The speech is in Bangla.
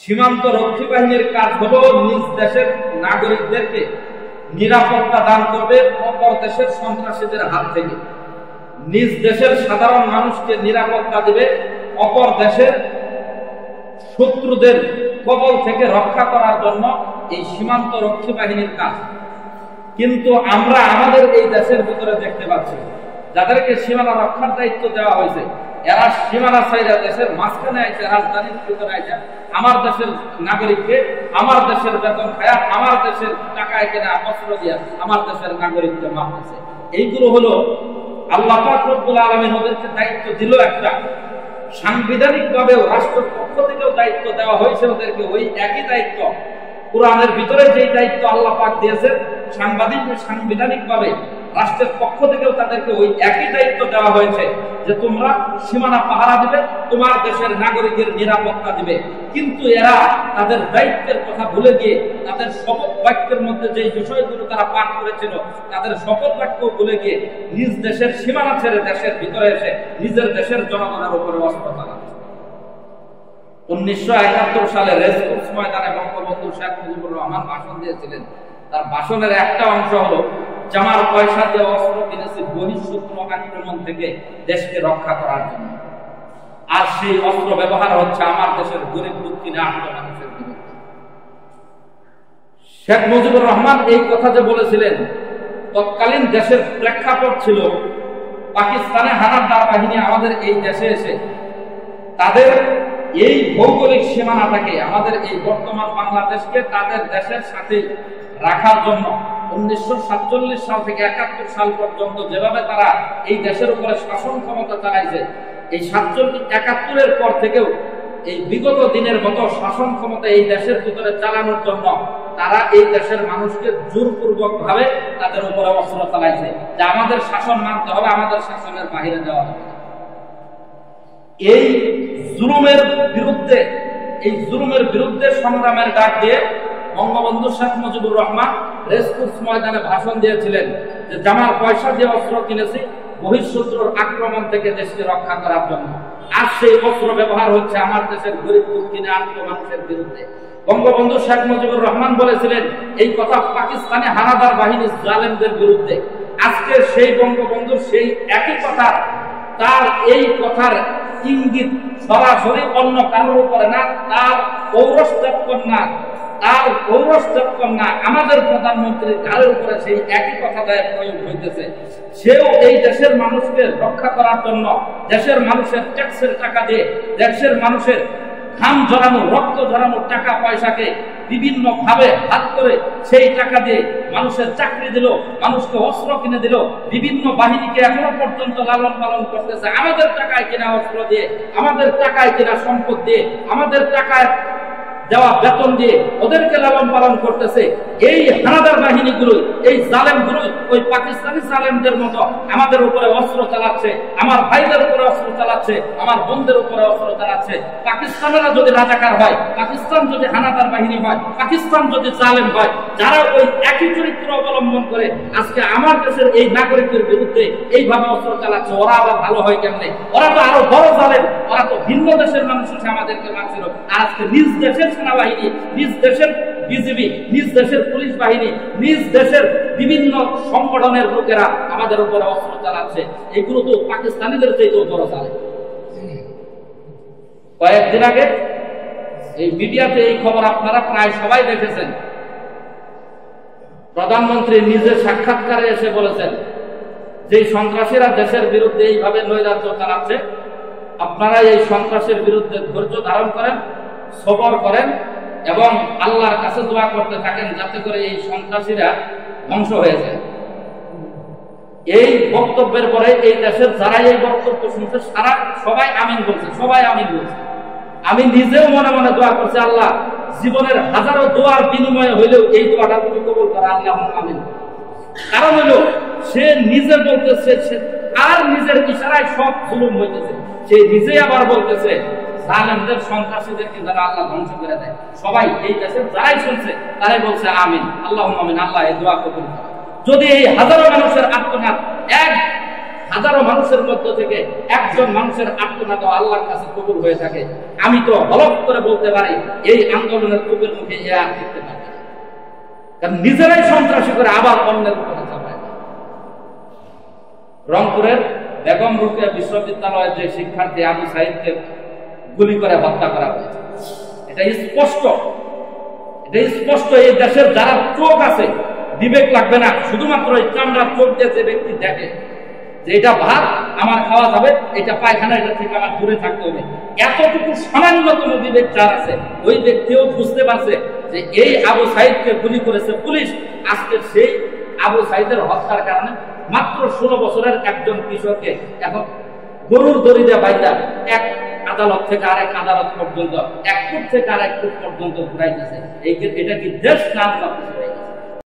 সীমান্ত রক্ষী বাহিনীর কাজ হলো নিজ দেশের নাগরিকদেরকে নিরাপত্তা দান করবে অপর দেশের সন্ত্রাসীদের হাত থেকে, নিজ দেশের সাধারণ মানুষকে নিরাপত্তা দেবে অপর দেশের শত্রুদের কবল থেকে রক্ষা করার জন্য এই সীমান্ত রক্ষী বাহিনীর কাজ। কিন্তু আমরা আমাদের এই দেশের ভিতরে দেখতে পাচ্ছি যাদেরকে সীমানা রক্ষার দায়িত্ব দেওয়া হয়েছে, এরা সীমানা ছাইরা দেশের মাঝখানে আইছে, রাজধানীর ভিতরে আইছে, আমার দেশের নাগরিককে আমার দেশের বেতন খায়া আমার দেশের টাকায় কেনা অস্ত্র দিয়া আমার দেশের নাগরিককে মারতেছে। এইগুলো হলো আল্লাহ পাক রব্বুল আলামিন ওদেরকে দায়িত্ব দিল একটা, সাংবিধানিক ভাবেও রাষ্ট্রের পক্ষ থেকেও দায়িত্ব দেওয়া হয়েছে ওদেরকে, ওই একই দায়িত্ব কোরআনের ভিতরে যেই দায়িত্ব আল্লাহ পাক দিয়েছেন সাংবিধানিক ভাবে রাষ্ট্রের পক্ষ থেকেও তাদেরকে ওই একই দায়িত্ব দেওয়া হয়েছে যে তোমরা সীমানা পাহারা দিবে, তোমার দেশের নাগরিকের নিরাপত্তা দিবে। কিন্তু এরা তাদের দায়িত্বের কথা ভুলে গিয়ে তাদের শপথ বাক্যের মধ্যে যে বিষয়গুলো তারা পাঠ করেছিল তাদের শপথ বাক্য ভুলে গিয়ে নিজ দেশের সীমানা ছেড়ে দেশের ভিতরে এসে নিজের দেশের জনগণের উপরে অস্ত্র চালাচ্ছে। 1971 সালে রেসকোর্স ময়দানে বঙ্গবন্ধু শেখ মুজিবুর রহমান ভাষণ দিয়েছিলেন। তার ভাষণের একটা অংশ হলো জামার পয়সা দিয়ে অস্ত্র কিনেছি বহিঃশত্রু আক্রমণ থেকে দেশকে রক্ষা করার জন্য, আর সেই অস্ত্র ব্যবহার হচ্ছে আমার দেশের গরিব দুঃখী মানুষের বিরুদ্ধে। শেখ মুজিবুর রহমান এই কথা যে বলেছিলেন, তৎকালীন দেশের প্রেক্ষাপট ছিল পাকিস্তানে হানাদার বাহিনী আমাদের এই দেশে এসে তাদের এই ভৌগোলিক সীমানাটাকে, আমাদের এই বর্তমান বাংলাদেশকে তাদের দেশের সাথে রাখার জন্য 1947 সাল থেকে 71 সাল পর্যন্ত যেভাবে তারা এই দেশের উপরে শাসন ক্ষমতা চালাইছে, এই 71-71-এর পর থেকেও এই বিগত দিনের মতো শাসন ক্ষমতা এই দেশের ভিতরে চালানোর জন্য তারা এই দেশের মানুষকে জোরপূর্বক ভাবে তাদের উপরে অস্ত্র চালাইছে যে আমাদের শাসন মানতে হবে, আমাদের শাসনের বাইরে দেওয়া হবে। এই জুলুমের বিরুদ্ধে সংগ্রামের ডাক দিয়ে বঙ্গবন্ধু শেখ মুজিবুর রহমান রেসকোর্স ময়দানে ভাষণ দিয়েছিলেন যে জামার পয়সা দিয়ে অস্ত্র কিনেছি বহিঃশত্রুর আক্রমণ থেকে দেশকে রক্ষা করার জন্য, আর সেই অস্ত্র ব্যবহার হচ্ছে আমার দেশের গরিব দুঃখী মানুষের বিরুদ্ধে। বঙ্গবন্ধু শেখ মুজিবুর রহমান বলেছিলেন এই কথা পাকিস্তানি হানাদার বাহিনী জালেমদের বিরুদ্ধে। আজকে সেই বঙ্গবন্ধুর সেই একই কথা, তার এই কথার ইঙ্গিত সরাসরি অন্য কারোর উপরে না, তার পৌরস্ত্যাপ কন্যা আমাদের প্রধানমন্ত্রীর ঘাড়ের উপরে সেই একই কথা প্রয়োগ হইতেছে। সেও এই দেশের মানুষকে রক্ষা করার জন্য দেশের মানুষের ট্যাক্সের টাকা দিয়ে, দেশের মানুষের ঘাম ঝরানো রক্ত ঝরানো টাকা পয়সাকে বিভিন্ন ভাবে হাত করে সেই টাকা দিয়ে মানুষের চাকরি দিল, মানুষকে অস্ত্র কিনে দিল, বিভিন্ন বাহিনীকে এখনো পর্যন্ত লালন পালন করতেছে আমাদের টাকায় কেনা অস্ত্র দিয়ে, আমাদের টাকায় কেনা সম্পদ দিয়ে, আমাদের টাকায় দেওয়া বেতন দিয়ে ওদেরকে লালন পালন করতেছে। এই হানাদার বাহিনীগুলো, এই জালেমগুলো ওই পাকিস্তানি জালেমদের মতো আমাদের উপরে অস্ত্র চালাচ্ছে, আমার ভাইদের উপরে অস্ত্র চালাচ্ছে, আমার বোনদের উপরে অস্ত্র চালাচ্ছে। পাকিস্তানেরা যদি রাজাকার হয়, পাকিস্তান যদি হানাদার বাহিনী হয়, পাকিস্তান যদি জালেম হয়, যারা ওই একই চরিত্র অবলম্বন করে আজকে আমার দেশের এই নাগরিকদের বিরুদ্ধে এইভাবে অস্ত্র চালাচ্ছে, ওরা আবার ভালো হয় কেমনে? ওরা তো আরো বড় জালেম, ওরা তো ভিন্ন দেশের মানুষ এসে আমাদেরকে মারছিল, আর আজকে নিজ দেশের সেনাবাহিনী, নিজ দেশের বিজিবি, নিজ দেশের পুলিশ বাহিনী, নিজ দেশের বিভিন্ন সংগঠনের লোকেরা আমাদের উপরে অস্ত্র চালাচ্ছে। এগুলো তো পাকিস্তানিদের চাইতেও বড় চালে। কয়েকদিন আগে এই মিডিয়াতে এই খবর আপনারা প্রায় সবাই দেখেছেন, প্রধানমন্ত্রী নিজে সাক্ষাৎকারে এসে বলেছেন যে সন্ত্রাসীরা দেশের বিরুদ্ধে এইভাবে নৈরাজ্য চালাচ্ছে, আপনারা এই সন্ত্রাসের বিরুদ্ধে ধৈর্য ধারণ করেন, সবর করেন এবং আল্লাহর কাছে দোয়া করতে থাকেন যাতে করে এই সন্ত্রাসীরা ধ্বংস হয়ে যায়। এই বক্তব্যের পরে এই দেশের যারা এই বক্তব্য শুনছে সবাই আমিন বলছে, সবাই আমিন বলছে। আমি নিজেও মনে মনে দোয়া করছি, আল্লাহ জীবনের হাজারো দোয়ার বিনিময়ে হইলেও এই দোয়াটা তুমি কবুল করো, আল্লাহ আমিন। কারণ হলো সে নিজে বলতেছে, আর নিজের ইশারায় সব জুলুম হইতেছে, সে নিজেই আবার বলতেছে জালেমদের সন্ত্রাসীদেরকে যারা আল্লাহ ধ্বংস করে দেয়। সবাই এই দেশের যারাই শুনছে তারাই বলছে আমিন, আল্লাহ আমিন, আল্লাহ এই দোয়া কবুল করে। যদি এই হাজারো মানুষের আত্মনাদ এক হাজারো মানুষের মধ্য থেকে একজন মানুষের আত্মনাদ আল্লাহর কাছে কবুল হয়ে থাকে, আমি তো হলফ করে বলতে পারি এই আন্দোলনের কবুল মুখে এ আর দেখতে পারি, কারণ নিজেরাই সন্ত্রাসী করে আবার অন্যের উপরে চাপায়। রংপুরের বেগম রোকেয়া বিশ্ববিদ্যালয়ের যে শিক্ষার্থী আবু সাঈদকে গুলি করে হত্যা করা হয়েছে, এটা স্পষ্ট, এই দেশের যারা চোখ আছে, বিবেক লাগবে না, শুধুমাত্র এই চামড়ার চোখ দিয়ে যে ব্যক্তি দেখে যে এটা ভাত আমার খাওয়া যাবে, এটা পায়খানা, এটা থেকে আমার দূরে থাকতে হবে, এতটুকু সামান্যতম বিবেক যার আছে, ওই ব্যক্তিও বুঝতে পারছে যে এই আবু সাঈদকে গুলি করেছে পুলিশ। আজকে সেই আবু সাঈদের হত্যার কারণে মাত্র 16 বছরের একজন কিশোরকে এখন গরুর দড়ি দিয়ে বাইদা এক আদালত থেকে আরেক আদালত পর্যন্ত, এক ফুট থেকে আরেক ফুট পর্যন্ত ঘুরাইতেছে। এটা কি দেশ নাম?